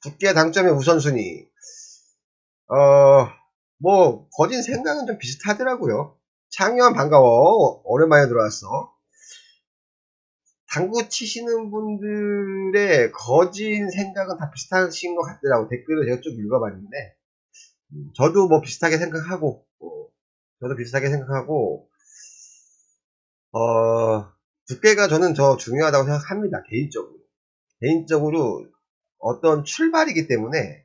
두께 당점의 우선순위. 뭐 거진 생각은 좀 비슷하더라고요. 창현 반가워. 오랜만에 들어왔어. 당구 치시는 분들의 거진 생각은 다 비슷하신 것 같더라고. 댓글을 제가 쭉 읽어봤는데 저도 뭐 비슷하게 생각하고 저도 비슷하게 생각하고 두께가 저는 더 중요하다고 생각합니다. 개인적으로 어떤 출발이기 때문에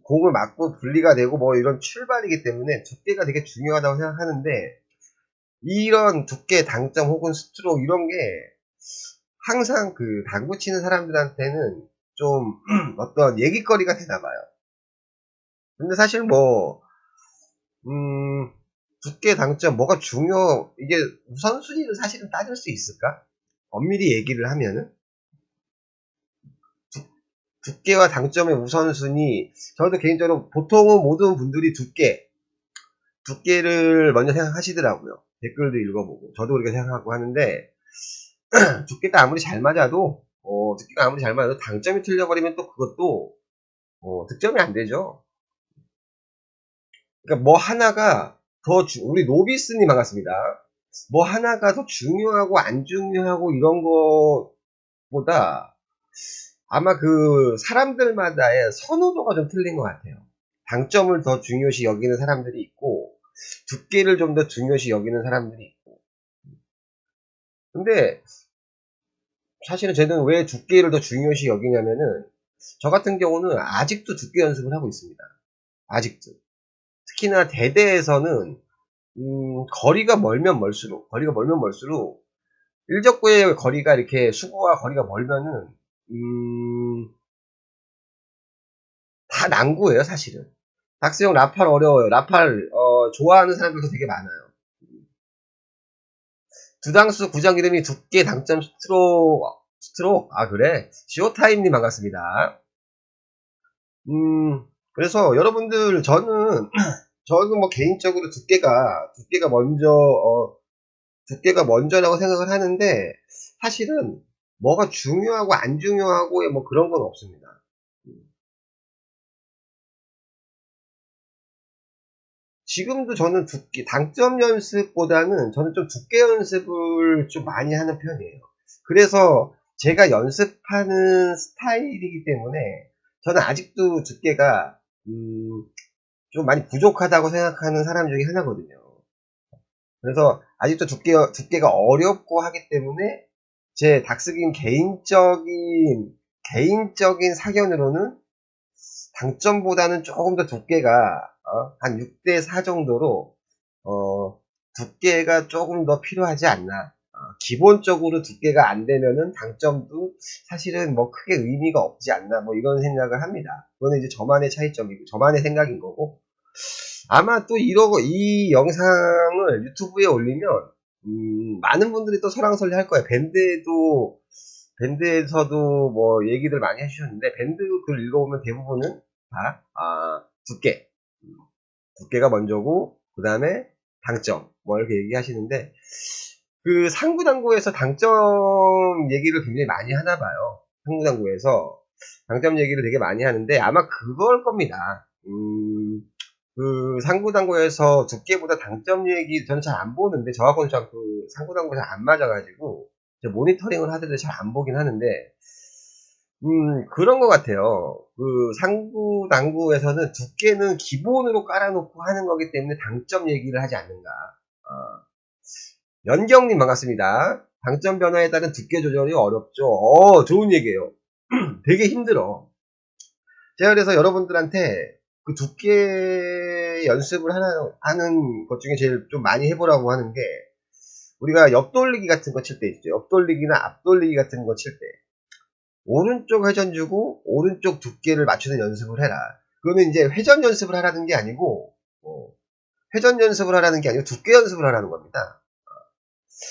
공을 맞고 분리가 되고 뭐 이런 출발이기 때문에 두께가 되게 중요하다고 생각하는데 이런 두께 당점 혹은 스트로크 이런 게 항상 그 당구 치는 사람들한테는 좀 어떤 얘기거리가 되나 봐요. 근데 사실 뭐 두께 당점 뭐가 이게 우선순위를 사실은 따질 수 있을까? 엄밀히 얘기를 하면은 두께와 당점의 우선순위 저도 개인적으로 보통은 모든 분들이 두께를 먼저 생각하시더라고요. 댓글도 읽어보고 저도 그렇게 생각하고 하는데 두께가 아무리 잘 맞아도 당점이 틀려버리면 또 그것도 득점이 안 되죠. 그러니까 뭐 하나가 우리 노비스님 반갑습니다. 뭐 하나가 더 중요하고 안 중요하고 이런 것보다 아마 그 사람들마다의 선호도가 좀 틀린 것 같아요. 당점을 더 중요시 여기는 사람들이 있고 두께를 좀 더 중요시 여기는 사람들이 있고. 근데 사실은 저는 왜 두께를 더 중요시 여기냐면은 저 같은 경우는 아직도 두께 연습을 하고 있습니다. 아직도. 특히나 대대에서는 거리가 멀면 멀수록 일적구의 거리가 이렇게 수구와 거리가 멀면은 다 난구예요, 사실은. 박스형 라팔 어려워요. 라팔 좋아하는 사람들도 되게 많아요. 두당수 구장 이름이 두께 당점 스트로크. 아 그래? 시오타임님 반갑습니다. 그래서 여러분들 저는 뭐 개인적으로 두께가 먼저라고 생각을 하는데 사실은 뭐가 중요하고 안 중요하고의 뭐 그런 건 없습니다. 지금도 저는 당점 연습보다는 저는 좀 두께 연습을 좀 많이 하는 편이에요. 그래서 제가 연습하는 스타일이기 때문에 저는 아직도 두께가 좀 많이 부족하다고 생각하는 사람 중에 하나거든요. 그래서 아직도 두께가 어렵고 하기 때문에 제 닥스긴 개인적인 사견으로는 당점보다는 조금 더 두께가 한 6대4 정도로 두께가 조금 더 필요하지 않나. 기본적으로 두께가 안 되면은 당점도 사실은 뭐 크게 의미가 없지 않나. 뭐 이런 생각을 합니다. 그거는 이제 저만의 차이점이고 저만의 생각인 거고. 아마 또 이 영상을 유튜브에 올리면 많은 분들이 또 설왕설래 할 거예요. 밴드에서도 뭐 얘기들 많이 해주셨는데 밴드 글 읽어보면 대부분은 다 두께가 먼저고 그 다음에 당점 뭐 이렇게 얘기하시는데 그 상부당구에서 당점 얘기를 굉장히 많이 하나 봐요. 상부당구에서 당점 얘기를 되게 많이 하는데 아마 그걸 겁니다. 그 상부당구에서 두께보다 당점 얘기 저는 잘 안 보는데 저하고는 참 그 상부당구 잘 안 맞아가지고 모니터링을 하는데 잘 안 보긴 하는데 그런 것 같아요. 그 상부당구에서는 두께는 기본으로 깔아놓고 하는 거기 때문에 당점 얘기를 하지 않는가. 연경님 반갑습니다. 당점 변화에 따른 두께 조절이 어렵죠. 좋은 얘기예요. 되게 힘들어. 제가 그래서 여러분들한테 그 두께 연습을 하는 것 중에 제일 좀 많이 해보라고 하는 게 우리가 옆돌리기 같은 거 칠 때 있죠. 옆돌리기나 앞돌리기 같은 거 칠 때 오른쪽 회전 주고 오른쪽 두께를 맞추는 연습을 해라. 그거는 이제 회전 연습을 하라는 게 아니고 두께 연습을 하라는 겁니다.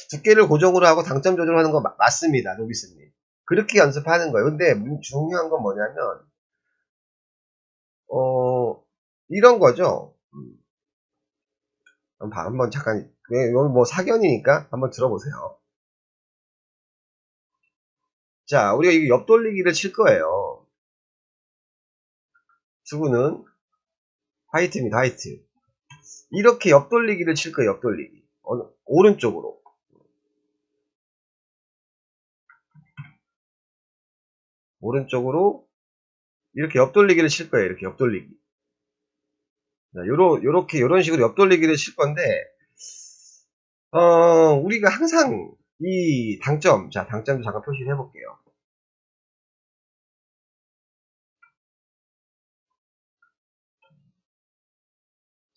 두께를 고정으로 하고 당점 조절하는 거 맞습니다. 노비스님. 그렇게 연습하는 거예요. 근데 중요한 건 뭐냐면 이런 거죠. 한번 잠깐 여기 뭐 사견이니까 한번 들어보세요. 자, 우리가 이거 옆돌리기를 칠 거예요. 수구는 화이트입니다. 화이트. 이렇게 옆돌리기를 칠 거예요. 옆돌리기. 오른쪽으로. 오른쪽으로 이렇게 옆돌리기를 칠 거예요. 이렇게 옆돌리기. 자, 요런 식으로 옆돌리기를 칠 건데, 우리가 항상 이 당점, 자, 당점도 잠깐 표시를 해볼게요.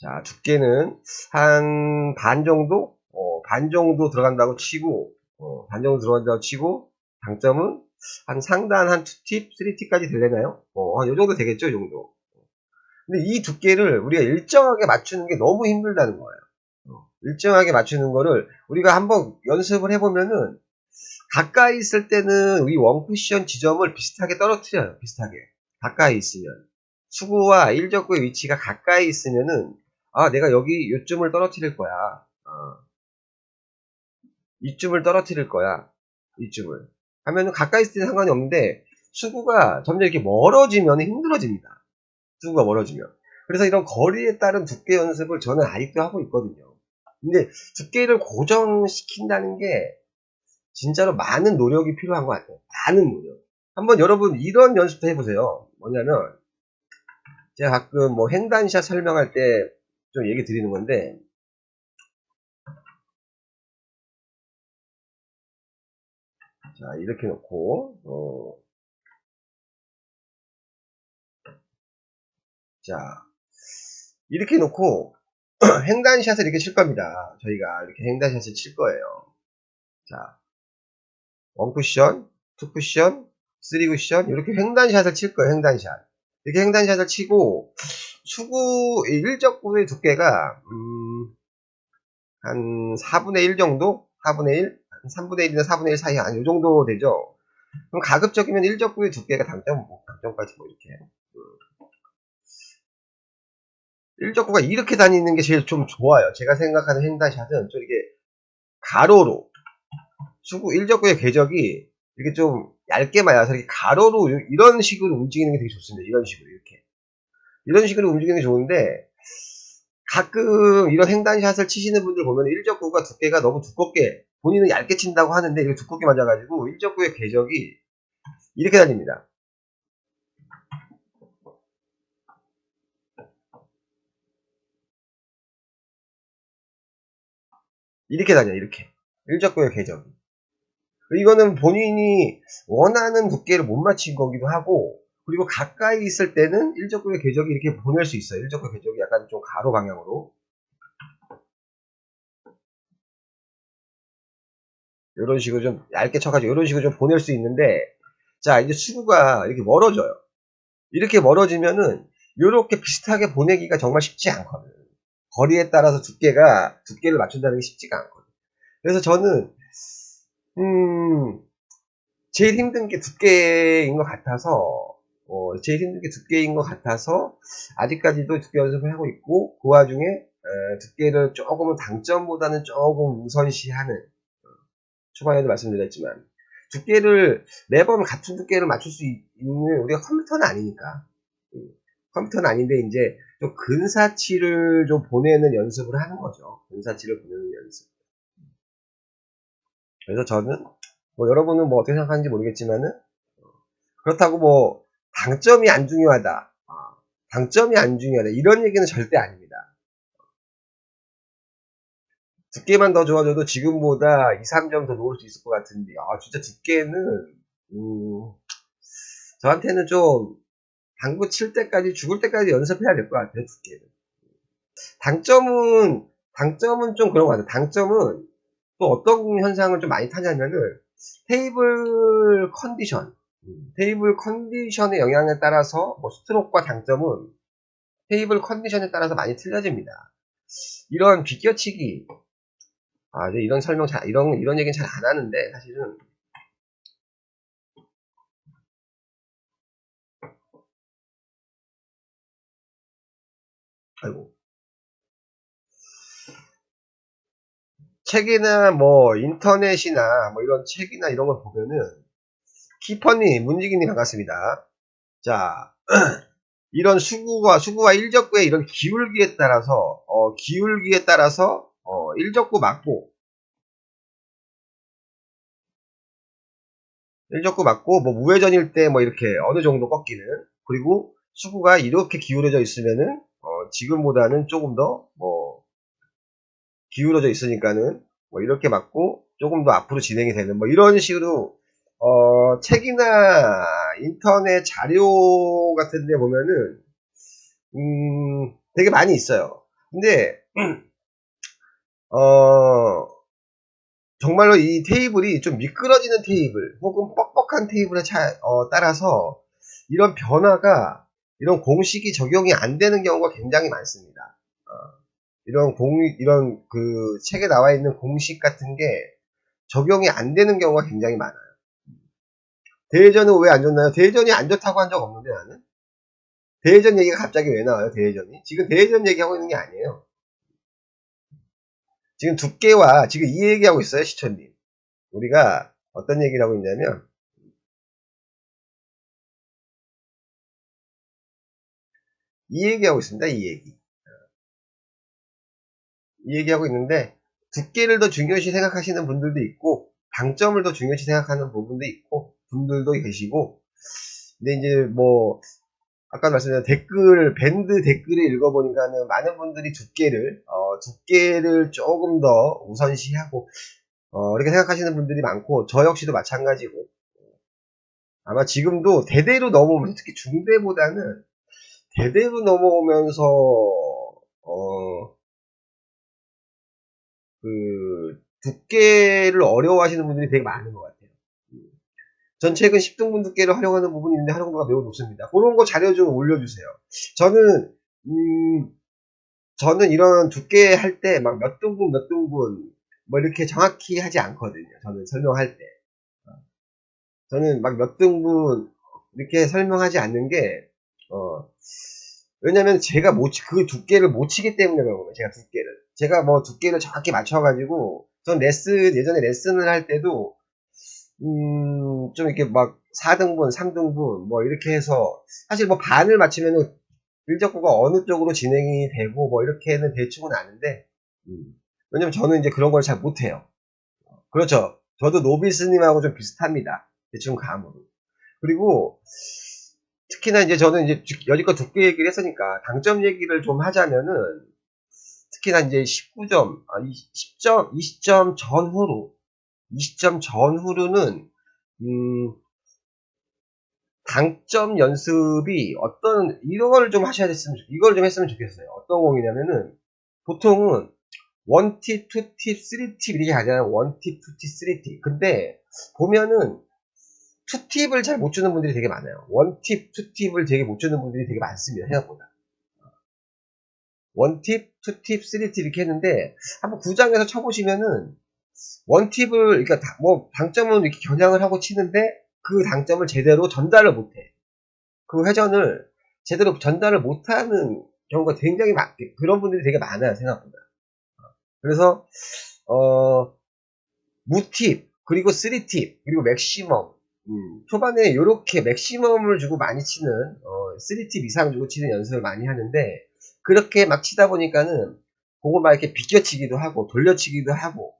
자, 두께는 한 반 정도? 반 정도 들어간다고 치고, 반 정도 들어간다고 치고, 당점은 한 상단 한 2팁, 3팁까지 되려나요? 한 요 정도 되겠죠, 이 정도. 근데 이 두께를 우리가 일정하게 맞추는 게 너무 힘들다는 거예요. 일정하게 맞추는 거를 우리가 한번 연습을 해보면은, 가까이 있을 때는 이 원쿠션 지점을 비슷하게 떨어뜨려요. 비슷하게. 가까이 있으면. 수구와 일적구의 위치가 가까이 있으면은, 아, 내가 여기 요쯤을 떨어뜨릴 거야. 이쯤을 떨어뜨릴 거야. 이쯤을. 하면은 가까이 있을 때는 상관이 없는데, 수구가 점점 이렇게 멀어지면 힘들어집니다. 수구가 멀어지면. 그래서 이런 거리에 따른 두께 연습을 저는 아직도 하고 있거든요. 근데 두께를 고정시킨다는 게 진짜로 많은 노력이 필요한 것 같아요. 많은 노력. 한번 여러분 이런 연습도 해보세요. 뭐냐면 제가 가끔 뭐 횡단샷 설명할 때 좀 얘기 드리는 건데, 자 이렇게 놓고 자 이렇게 놓고 횡단샷을 이렇게 칠 겁니다. 저희가 이렇게 횡단샷을 칠 거예요. 자, 원쿠션, 투쿠션, 쓰리쿠션 이렇게 횡단샷을 칠 거예요. 횡단샷. 이렇게 횡단샷을 치고 수구 일적구의 두께가 한 4분의 1 정도? 4분의 1? 3분의 1이나 4분의 1 사이 한 요 정도 되죠. 그럼 가급적이면 일적구의 두께가 당점까지 뭐 이렇게. 일적구가 이렇게 다니는 게 제일 좀 좋아요. 제가 생각하는 횡단샷은 좀 이렇게 가로로, 수구, 일적구의 궤적이 이렇게 좀 얇게 말아서 이렇게 가로로 이런 식으로 움직이는 게 되게 좋습니다. 이런 식으로 이렇게. 이런 식으로 움직이는 게 좋은데, 가끔 이런 횡단샷을 치시는 분들 보면 일적구가 두께가 너무 두껍게, 본인은 얇게 친다고 하는데 이렇게 두껍게 맞아가지고 일적구의 궤적이 이렇게 다닙니다. 이렇게 다녀요. 이렇게. 일적구의 궤적이. 이거는 본인이 원하는 두께를 못 맞춘 거기도 하고, 그리고 가까이 있을 때는 일적구의 궤적이 이렇게 보낼 수 있어요. 일적구의 궤적이 약간 좀 가로 방향으로. 이런 식으로 좀 얇게 쳐가지고 이런 식으로 좀 보낼 수 있는데, 자 이제 수구가 이렇게 멀어져요. 이렇게 멀어지면은 이렇게 비슷하게 보내기가 정말 쉽지 않거든. 거리에 따라서 두께를 맞춘다는 게 쉽지가 않거든. 그래서 저는 제일 힘든 게 두께인 것 같아서, 아직까지도 두께 연습을 하고 있고, 그 와중에 두께를 조금은 당점보다는 조금 우선시하는, 초반에도 말씀드렸지만 두께를 매번 같은 두께를 맞출 수 있는, 우리가 컴퓨터는 아니니까, 컴퓨터는 아닌데 이제 좀 근사치를 좀 보내는 연습을 하는 거죠. 근사치를 보내는 연습. 그래서 저는 뭐 여러분은 뭐 어떻게 생각하는지 모르겠지만은, 그렇다고 뭐 당점이 안 중요하다, 당점이 안 중요하다 이런 얘기는 절대 아닙니다. 두께만 더 좋아져도 지금보다 2, 3점 더 놓을 수 있을 것 같은데, 진짜 두께는 저한테는 좀 당구 칠 때까지, 죽을 때까지 연습해야 될 것 같아요. 두께는. 당점은 좀 그런 것 같아요. 당점은 또 어떤 현상을 좀 많이 타냐면은 테이블 컨디션의 영향에 따라서 뭐 스트로크와 당점은 테이블 컨디션에 따라서 많이 틀려집니다. 이런 비껴치기, 이제 이런 설명 이런 얘기는 잘 안 하는데, 사실은 아이고, 책이나 뭐 인터넷이나 뭐 이런 책이나 이런 걸 보면은, 키퍼님, 문지기님 반갑습니다. 자, 이런 수구와 일적구의 이런 기울기에 따라서, 일적구 맞고, 뭐 무회전일 때 뭐 이렇게 어느 정도 꺾이는, 그리고 수구가 이렇게 기울어져 있으면은, 지금보다는 조금 더, 기울어져 있으니까는, 뭐 이렇게 맞고, 조금 더 앞으로 진행이 되는, 뭐 이런 식으로, 책이나 인터넷 자료 같은 데 보면은, 되게 많이 있어요. 근데, 정말로 이 테이블이 좀 미끄러지는 테이블, 혹은 뻑뻑한 테이블에 따라서, 이런 변화가, 이런 공식이 적용이 안 되는 경우가 굉장히 많습니다. 이런 그 책에 나와 있는 공식 같은 게 적용이 안 되는 경우가 굉장히 많아요. 대회전은 왜 안 좋나요? 대회전이 안 좋다고 한 적 없는데 나는? 대회전 얘기가 갑자기 왜 나와요, 대회전이? 지금 대회전 얘기하고 있는 게 아니에요. 지금 두께와 지금 이 얘기하고 있어요, 시초님. 우리가 어떤 얘기를 하고 있냐면, 이 얘기하고 있습니다, 이 얘기. 이 얘기하고 있는데, 두께를 더 중요시 생각하시는 분들도 있고, 당점을 더 중요시 생각하는 부분도 있고, 분들도 계시고, 근데 이제 뭐, 아까 말씀드린 밴드 댓글을 읽어보니까는 많은 분들이 두께를 조금 더 우선시하고, 이렇게 생각하시는 분들이 많고, 저 역시도 마찬가지고, 아마 지금도 대대로 넘어오면서, 특히 중대보다는 대대로 넘어오면서, 어, 두께를 어려워하시는 분들이 되게 많은 것 같아요. 전 최근 10등분 두께를 활용하는 부분이 있는데 활용도가 매우 높습니다. 그런 거 자료 좀 올려주세요. 저는, 저는 이런 두께 할 때 막 몇 등분, 뭐 이렇게 정확히 하지 않거든요. 저는 설명할 때. 저는 막 몇 등분, 이렇게 설명하지 않는 게, 왜냐면 제가 그 두께를 못 치기 때문에 그런 거예요. 제가 뭐 두께를 정확히 맞춰가지고, 전 예전에 레슨을 할 때도, 좀 이렇게 막 4등분, 3등분, 뭐 이렇게 해서, 사실 뭐 반을 맞추면은 일적구가 어느 쪽으로 진행이 되고, 뭐 이렇게는 대충은 아는데, 왜냐면 저는 이제 그런 걸 잘 못해요. 그렇죠. 저도 노비스님하고 좀 비슷합니다. 대충 감으로. 그리고, 특히나 이제 저는 이제 여지껏 두께 얘기를 했으니까, 당점 얘기를 좀 하자면은, 특히나 이제 19점, 20점 전후로, 20점 전후로는, 당점 연습이 이걸 좀 했으면 좋겠어요. 어떤 공이냐면은, 보통은, 원팁, 투팁, 쓰리팁 이렇게 하잖아요. 원팁, 투팁, 쓰리팁. 근데, 보면은, 투팁을 잘 못 주는 분들이 되게 많아요. 원팁, 투팁을 되게 못 주는 분들이 되게 많습니다. 생각보다. 원팁, 투팁, 쓰리팁 이렇게 했는데, 한번 구장에서 쳐보시면은, 원팁을, 그러니까 뭐, 당점은 이렇게 겨냥을 하고 치는데, 그 당점을 제대로 전달을 못해. 그 회전을 제대로 전달을 못하는 경우가 굉장히 그런 분들이 되게 많아요, 생각보다. 그래서, 무팁, 그리고 3팁, 그리고 맥시멈. 초반에 이렇게 맥시멈을 주고 많이 치는, 3팁 이상 주고 치는 연습을 많이 하는데, 그렇게 막 치다 보니까는, 그걸 막 이렇게 비껴치기도 하고, 돌려치기도 하고,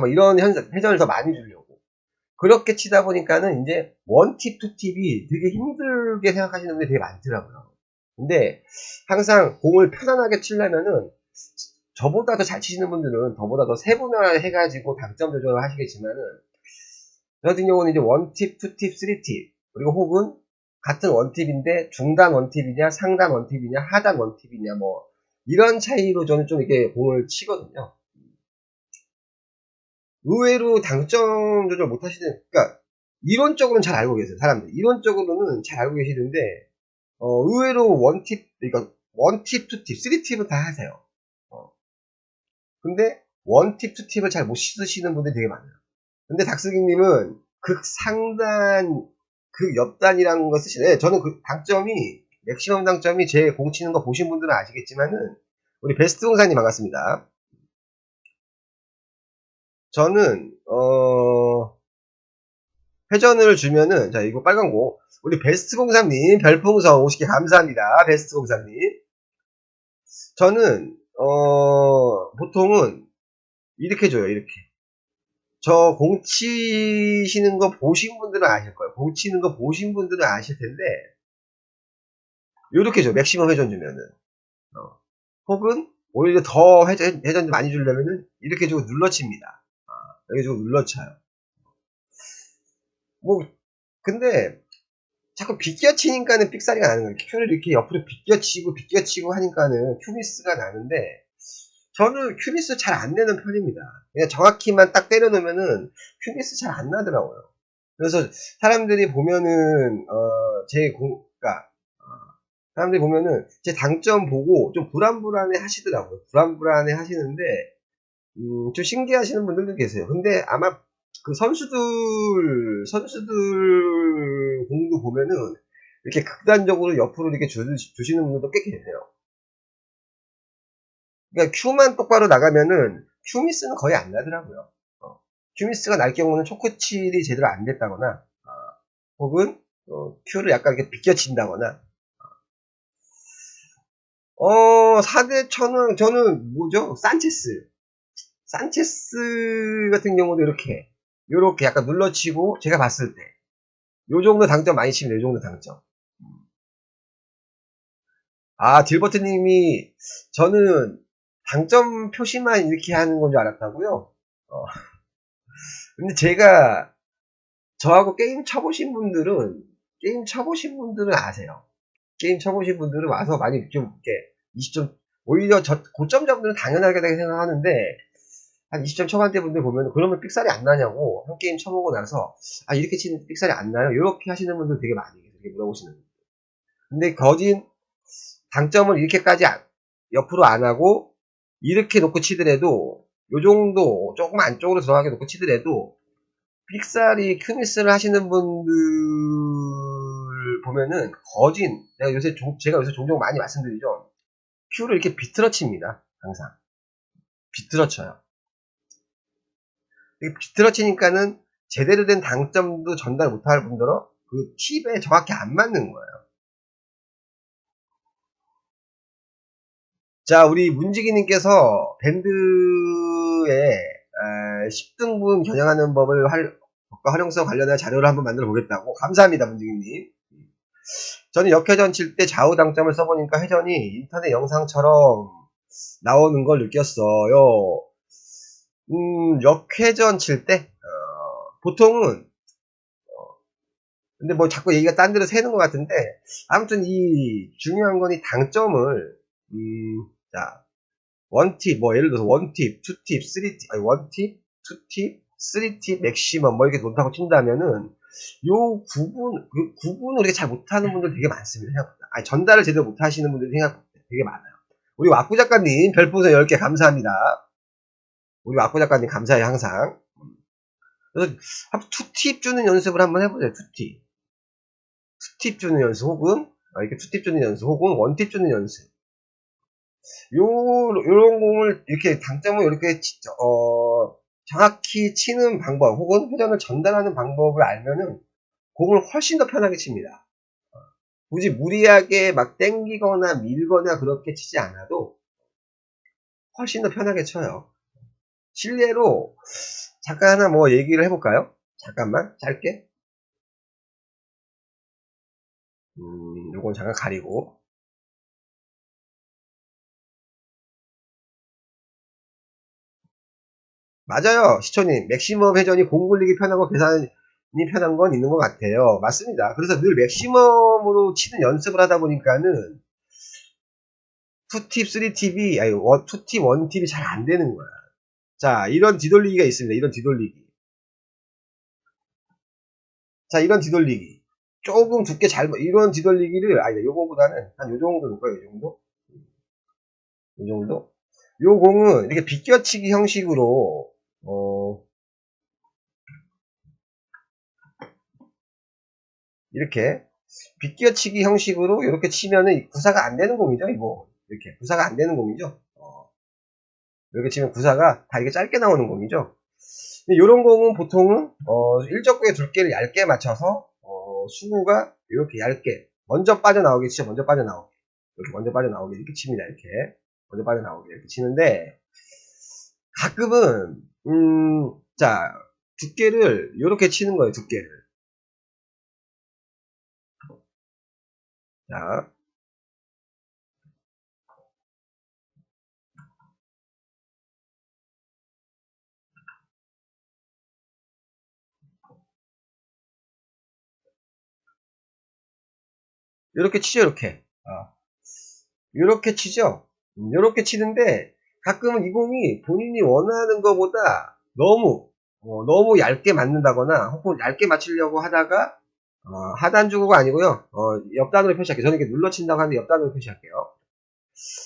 막 이런 회전을 더 많이 주려고. 그렇게 치다 보니까는 이제 원팁, 투팁이 되게 힘들게 생각하시는 분들이 되게 많더라고요. 근데 항상 공을 편안하게 치려면은 저보다 더 잘 치시는 분들은 저보다 더 세분화해가지고 당점 조절을 하시겠지만은 저 같은 경우는 이제 원팁, 투팁, 쓰리팁 그리고 혹은 같은 원팁인데 중단 원팁이냐, 상단 원팁이냐, 하단 원팁이냐 뭐 이런 차이로 저는 좀 이렇게 공을 치거든요. 의외로 당점 조절 못 하시는, 그러니까, 이론적으로는 잘 알고 계세요, 사람들. 이론적으로는 잘 알고 계시는데, 의외로 그러니까, 원팁, 투팁, 쓰리팁은 다 하세요. 근데, 원팁, 투팁을 잘 못 쓰시는 분들이 되게 많아요. 근데 닥스기님은 극상단, 극옆단이라는 거 쓰시네. 저는 그 당점이, 맥시멈 당점이 제 공 치는 거 보신 분들은 아시겠지만은, 우리 베스트 공사님 반갑습니다. 저는, 회전을 주면은, 자, 이거 빨간 공. 우리 베스트03님 별풍선 50개 감사합니다. 베스트03님. 저는 보통은 이렇게 줘요. 이렇게. 저 공 치시는 거 보신 분들은 아실 거예요. 공 치는 거 보신 분들은 아실 텐데 요렇게 줘. 맥시멈 회전 주면은. 혹은 오히려 더 회전 많이 주려면은 이렇게 주고 눌러칩니다. 이렇게 주고 눌러쳐요. 뭐 근데 자꾸 비껴치니까는 삑사리가 나는 거예요. 큐를 이렇게 옆으로 비껴치고 하니까는 큐미스가 나는데 저는 큐미스 잘 안 내는 편입니다. 그냥 정확히만 딱 때려놓으면은 큐미스 잘 안 나더라고요. 그래서 사람들이 보면은 그러니까 사람들이 보면은 제 당점 보고 좀 불안불안해 하시더라고요. 불안불안해 하시는데 좀 신기하시는 분들도 계세요. 근데 아마 그 선수들 공도 보면은 이렇게 극단적으로 옆으로 이렇게 주시는 분들도 꽤 계세요. 그러니까 큐만 똑바로 나가면은 큐미스는 거의 안 나더라고요. 큐미스가 날 경우는 초코칠이 제대로 안 됐다거나 혹은 큐를 약간 이렇게 비껴친다거나 4대 저는 뭐죠? 산체스 같은 경우도 요렇게 약간 눌러치고 제가 봤을 때 요 정도 당점 많이 치면 요 정도 당점. 딜버트님이 저는 당점 표시만 이렇게 하는 건 줄 알았다고요? 근데 제가 저하고 게임 쳐보신 분들은 아세요. 게임 쳐보신 분들은 와서 많이 좀 이렇게 20점 오히려 고점 잡들은 당연하게 생각하는데 한 20점 초반대 분들 보면 그러면 삑살이 안 나냐고 한 게임 쳐보고 나서 이렇게 치는 삑살이 안 나요? 이렇게 하시는 분들 되게 많이 계세요. 물어보시는 분들. 근데 거진 당점을 이렇게까지 옆으로 안 하고 이렇게 놓고 치더라도 요 정도 조금 안쪽으로 들어가게 놓고 치더라도 삑살이 큐미스를 하시는 분들 보면은 거진 제가 요새 종종 많이 말씀드리죠. 큐를 이렇게 비틀어 칩니다. 항상 비틀어 쳐요. 비틀어 치니까는 제대로 된 당점도 전달 못할 뿐더러 그 팁에 정확히 안 맞는 거예요. 자, 우리 문지기님께서 밴드에 10등분 겨냥하는 법과 활용성 관련한 자료를 한번 만들어 보겠다고. 감사합니다, 문지기님. 저는 역회전 칠 때 좌우 당점을 써보니까 회전이 인터넷 영상처럼 나오는 걸 느꼈어요. 역회전 칠 때 보통은 근데 뭐 자꾸 얘기가 딴 데로 새는 것 같은데 아무튼 이 중요한 건 이 당점을 자 원팁 뭐 예를 들어서 원팁, 투팁, 쓰리팁 아니 원팁, 투팁, 쓰리팁, 맥시멈 뭐 이렇게 놓다고 친다면은 요 구분을 이렇게 잘 못하는 분들 되게 많습니다. 생각보다. 전달을 제대로 못하시는 분들이 생각보다 되게 많아요. 우리 왁구 작가님 별풍선 10개 감사합니다. 우리 왁구 작가님 감사해요 항상. 그래서 투팁 주는 연습을 한번 해보세요. 투팁 주는 연습 혹은 이렇게 투팁 주는 연습 혹은 원팁 주는 연습. 요런 공을 이렇게 당점을 이렇게 정확히 치는 방법 혹은 회전을 전달하는 방법을 알면은 공을 훨씬 더 편하게 칩니다. 굳이 무리하게 막 땡기거나 밀거나 그렇게 치지 않아도 훨씬 더 편하게 쳐요. 실례로 잠깐 하나 뭐 얘기를 해볼까요? 잠깐만 짧게. 요건 잠깐 가리고. 맞아요, 시초님. 맥시멈 회전이 공 굴리기 편하고 계산이 편한 건 있는 것 같아요. 맞습니다. 그래서 늘 맥시멈으로 치는 연습을 하다 보니까는 투팁, 쓰리팁이 아니 투팁, 원팁이 잘 안 되는 거야. 자, 이런 뒤돌리기가 있습니다. 이런 뒤돌리기. 자, 이런 뒤돌리기. 조금 두께 이런 뒤돌리기를 요거보다는 한 요 정도 놓을 거예요. 요 정도. 요 정도. 요 공은 이렇게 비껴치기 형식으로 이렇게 비껴치기 형식으로 이렇게 치면은 구사가 안 되는 공이죠. 이거 이렇게 구사가 안 되는 공이죠. 이렇게 치면 구사가 다 이게 짧게 나오는 공이죠. 근데 이런 공은 보통은 일적구의 두께를 얇게 맞춰서 수구가 이렇게 얇게 먼저 빠져나오게 치죠. 먼저 빠져나오게 이렇게 먼저 빠져나오게 이렇게 칩니다. 이렇게 먼저 빠져나오게 이렇게 치는데 가끔은 자 두께를 이렇게 치는 거예요. 두께를 자 이렇게 치죠. 이렇게 치죠. 이렇게 치는데 가끔은 이 공이 본인이 원하는 것보다 너무 얇게 맞는다거나 혹은 얇게 맞추려고 하다가 하단 주구가 아니고요. 옆단으로 표시할게요. 저는 이렇게 눌러 친다고 하는데 옆단으로 표시할게요.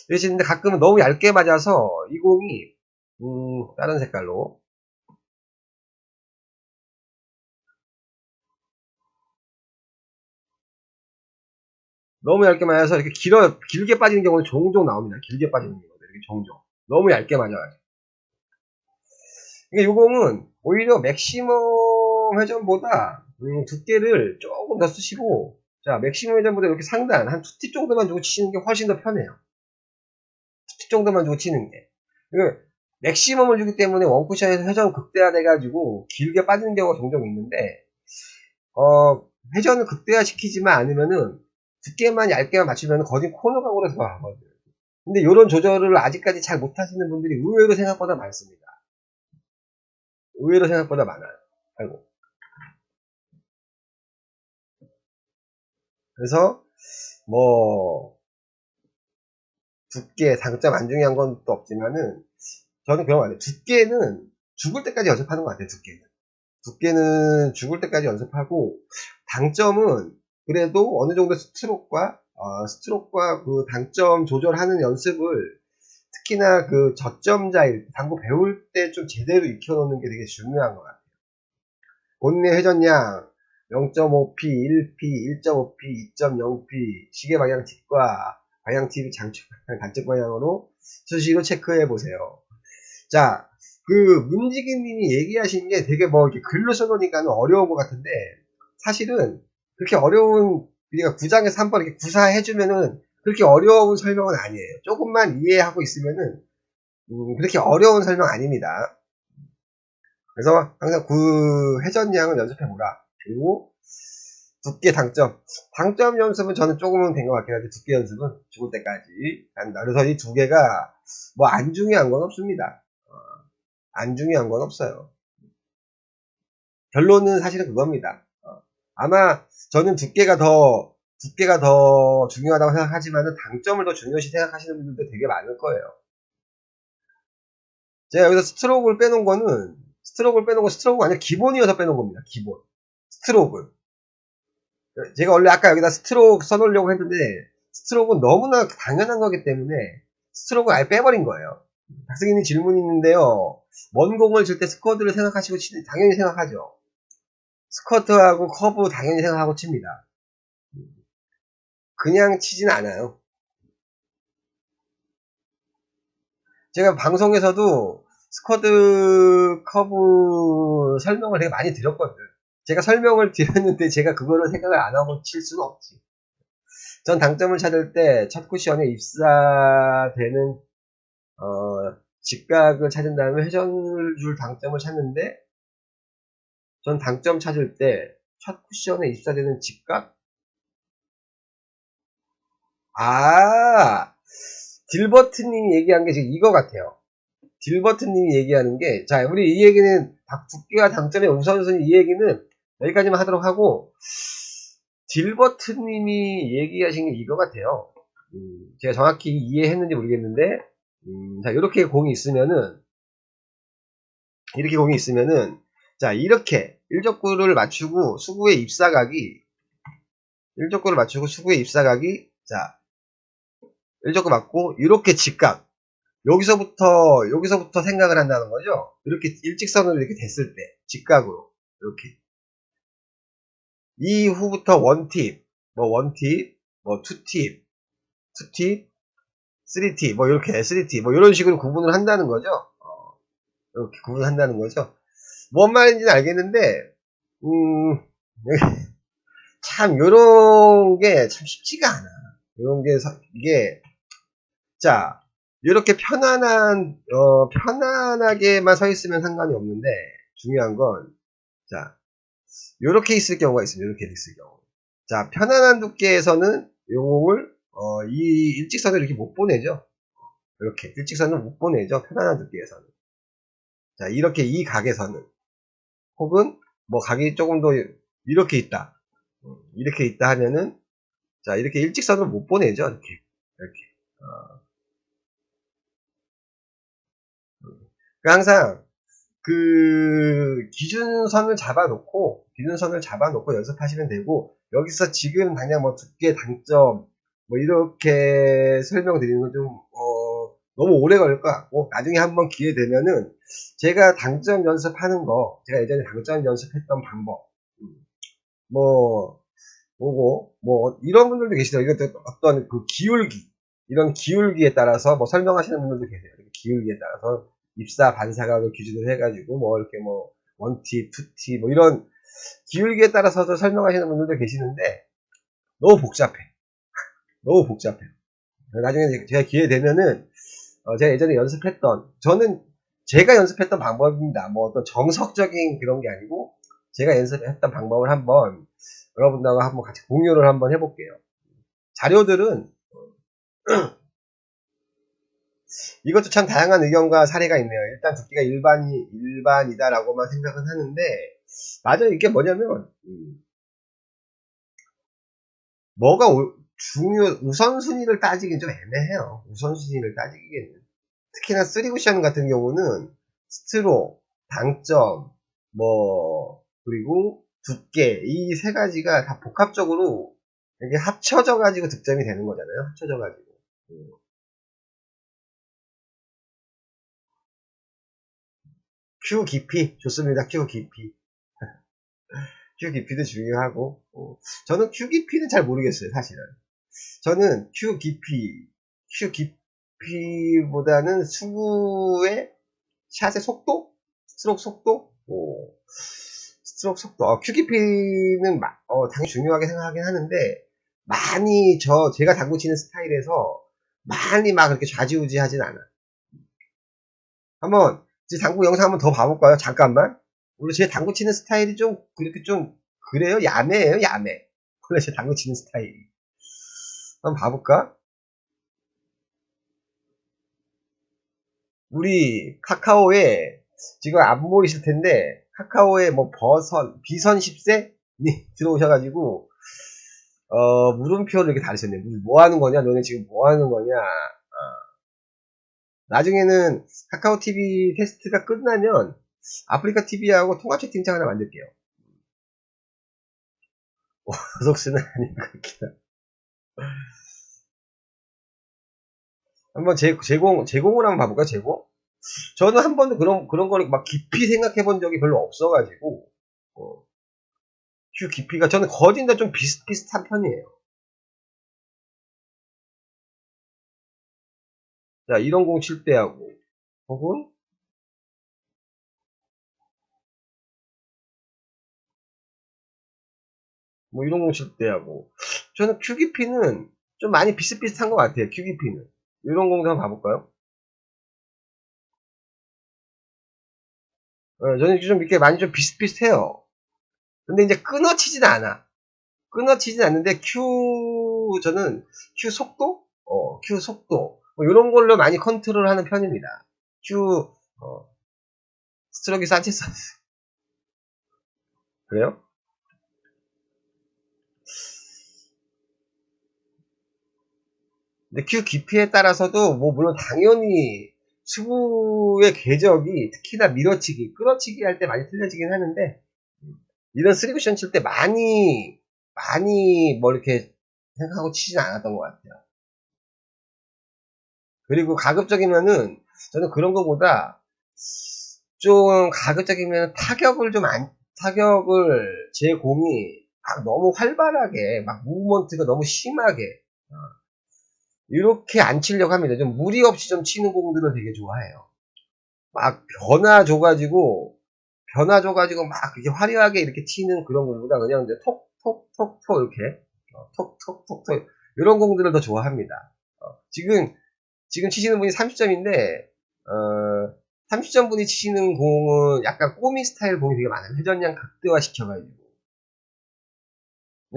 이렇게 치는데 가끔은 너무 얇게 맞아서 이 공이 다른 색깔로 너무 얇게 맞아서 이렇게 길게 빠지는 경우는 종종 나옵니다. 길게 빠지는 경우도 이렇게 종종. 너무 얇게 맞아가지고. 그러니까 이 공은 오히려 맥시멈 회전보다 두께를 조금 더 쓰시고 자 맥시멈 회전보다 이렇게 상단 한 2팁 정도만 주고 치는 게 훨씬 더 편해요. 2팁 정도만 주고 치는 게. 맥시멈을 주기 때문에 원쿠션에서 회전 극대화돼가지고 길게 빠지는 경우가 종종 있는데 회전을 극대화시키지만 않으면은 두께만 얇게만 맞추면 거진 코너각으로 들어가거든요. 근데 이런 조절을 아직까지 잘 못하시는 분들이 의외로 생각보다 많습니다. 의외로 생각보다 많아요. 아이고. 그래서 뭐 두께 장점 안 중요한 건 또 없지만은 저는 그런 거 같아요. 두께는 죽을 때까지 연습하는 것 같아요. 두께는 죽을 때까지 연습하고 당점은 그래도 어느 정도 스트로크과 그 당점 조절하는 연습을 특히나 그 저점자일 당구 배울 때 좀 제대로 익혀놓는 게 되게 중요한 것 같아요. 본인의 회전량 0.5p, 1p, 1.5p, 2.0p, 시계 방향 팁과 방향 팁 단측 방향으로 수시로 체크해 보세요. 자, 그 문지기님이 얘기하신 게 되게 뭐 이렇게 글로 써놓으니까는 어려운 것 같은데 사실은 그렇게 어려운 우리가 9장에서 한번 이렇게 구사해주면은 그렇게 어려운 설명은 아니에요. 조금만 이해하고 있으면은 그렇게 어려운 설명 아닙니다. 그래서 항상 그 회전량을 연습해보라. 그리고 두께 당점 연습은 저는 조금은 된 것 같긴 한데 두께 연습은 죽을 때까지 한다. 그래서 이 두 개가 뭐 안 중요한 건 없습니다. 안 중요한 건 없어요. 결론은 사실은 그겁니다. 아마 저는 두께가 더 중요하다고 생각하지만은 당점을 더 중요시 생각하시는 분들도 되게 많을 거예요. 제가 여기서 스트로크를 빼놓은 건 스트로크가 아니라 기본이어서 빼놓은 겁니다. 기본. 스트로크. 제가 원래 아까 여기다 스트로크 써놓으려고 했는데 스트로크는 너무나 당연한 거기 때문에 스트로크 아예 빼버린 거예요. 박승희님 질문이 있는데요. 먼 공을 칠 때 스쿼드를 생각하시고 치는 당연히 생각하죠. 스쿼트하고 커브 당연히 생각하고 칩니다. 그냥 치진 않아요. 제가 방송에서도 스쿼드 커브 설명을 되게 많이 드렸거든요. 제가 설명을 드렸는데 제가 그거를 생각을 안 하고 칠 수는 없지. 전 당점을 찾을 때 첫 쿠션에 입사되는 직각을 찾은 다음에 회전을 줄 당점을 찾는데 전 당점 찾을 때 첫 쿠션에 입사되는 직각? 딜버트님이 얘기한 게 지금 이거 같아요. 딜버트님이 얘기하는 게, 자, 우리 이 얘기는 두께와 당점의 우선순위 이 얘기는 여기까지만 하도록 하고, 딜버트님이 얘기하신 게 이거 같아요. 제가 정확히 이해했는지 모르겠는데, 자, 이렇게 공이 있으면은, 자, 이렇게 일적구를 맞추고 수구의 입사각이, 자, 일적구 맞고, 이렇게 직각. 여기서부터 생각을 한다는 거죠. 이렇게 일직선으로 이렇게 됐을 때, 직각으로. 이렇게. 이후부터 원팁, 투팁, 3팁, 이렇게 3팁, 이런 식으로 구분을 한다는 거죠. 이렇게 구분한다는 거죠. 뭔 말인지는 알겠는데, 참 요런 게 참 쉽지가 않아. 요런 게 이게 자 이렇게 편안하게만 서 있으면 상관이 없는데 중요한 건 자 요렇게 있을 경우가 있습니다. 요렇게 있을 경우. 자 편안한 두께에서는 요걸 이 일직선을 이렇게 못 보내죠. 이렇게 일직선을 못 보내죠. 편안한 두께에서는. 자 이렇게 이 각에서는 혹은 뭐 각이 조금 더 이렇게 있다. 이렇게 있다 하면은 자 이렇게 일직선을 못 보내죠. 이렇게. 그러니까 항상 그 기준선을 잡아놓고 연습하시면 되고 여기서 지금 당장 뭐 두께 단점 뭐 이렇게 설명드리는 건 좀 너무 오래 걸릴 것 같고 나중에 한번 기회 되면은 제가 당점 연습하는 거 제가 예전에 당점 연습했던 방법 뭐 보고 뭐 이런 분들도 계시더라고요. 이것도 어떤 그 기울기 이런 기울기에 따라서 뭐 설명하시는 분들도 계세요. 기울기에 따라서 입사 반사각을 기준으로 해가지고 뭐 이렇게 뭐 1T, 2T 뭐 이런 기울기에 따라서도 설명하시는 분들도 계시는데 너무 복잡해. 너무 복잡해요. 나중에 제가 기회 되면은 제가 예전에 저는 제가 연습했던 방법입니다. 뭐 어떤 정석적인 그런 게 아니고 제가 연습했던 방법을 한번 여러분들하고 한번 같이 공유를 한번 해볼게요. 자료들은 이것도 참 다양한 의견과 사례가 있네요. 일단 두께가 일반이다라고만 생각은 하는데 맞아요. 이게 뭐냐면 뭐가 우선순위를 따지긴 좀 애매해요. 우선순위를 따지기에는 특히나 3쿠션 같은 경우는 스트로, 당점, 뭐 그리고 두께 이 세 가지가 다 복합적으로 이게 합쳐져 가지고 득점이 되는 거잖아요. 합쳐져 가지고 큐 깊이 좋습니다. 큐 깊이 큐 깊이도 중요하고 저는 큐 깊이는 잘 모르겠어요. 사실은 저는 큐 깊이보다는 수구의 샷의 속도 스트로크 속도 스트로크 속도 큐 깊이는 당연히 중요하게 생각하긴 하는데 많이 제가 당구 치는 스타일에서 많이 막 그렇게 좌지우지하진 않아. 한번 제 당구 영상 한번 더 봐볼까요? 잠깐만. 원래 제 당구 치는 스타일이 좀 그렇게 좀 그래요? 야매해요, 야매. 원래 제 당구 치는 스타일이. 한번 봐볼까? 우리 카카오에 지금 안 보이실 텐데 카카오에 뭐 비선 10세니 들어오셔가지고 물음표를 이렇게 달으셨네요. 뭐 하는 거냐? 너네 지금 뭐 하는 거냐? 나중에는 카카오 TV 테스트가 끝나면 아프리카 TV하고 통화 채팅창 하나 만들게요. 소속수는 아닌 것 같긴 해. 한번 제공을 한번 봐볼까요? 제공? 저는 한 번도 그런 거를 막 깊이 생각해 본 적이 별로 없어가지고, 큐 깊이가 저는 거진 다 좀 비슷비슷한 편이에요. 자, 이런 공 칠 때하고, 혹은, 뭐 이런 공 칠 때하고, 저는 큐 깊이는 좀 많이 비슷비슷한 것 같아요. 큐 깊이는. 이런 공도 한번 봐볼까요? 저는 좀 이렇게 많이 좀 비슷비슷해요. 근데 이제 끊어치진 않아. 끊어치진 않는데 저는 큐 속도? 큐 속도. 뭐 이런 걸로 많이 컨트롤하는 편입니다. 큐, 스트로크 산체스. 그래요? 근데 큐 깊이에 따라서도 뭐 물론 당연히 수구의 궤적이 특히나 밀어치기, 끌어치기 할 때 많이 틀려지긴 하는데 이런 3쿠션 칠 때 많이 뭐 이렇게 생각하고 치진 않았던 것 같아요. 그리고 가급적이면은 저는 그런 거보다 좀 가급적이면 타격을 제 공이 막 너무 활발하게 막 무브먼트가 너무 심하게 이렇게 안 치려고 합니다. 좀 무리 없이 좀 치는 공들을 되게 좋아해요. 막 변화 줘가지고 막 그렇게 화려하게 이렇게 치는 그런 공보다 그냥 이제 톡톡톡 이렇게 톡톡톡톡 이런 공들을 더 좋아합니다. 지금 치시는 분이 30점인데 30점 분이 치시는 공은 약간 꼬미 스타일 공이 되게 많아요. 회전량 극대화 시켜가지고.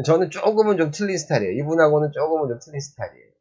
저는 조금은 좀 틀린 스타일이에요. 이분하고는 조금은 좀 틀린 스타일이에요.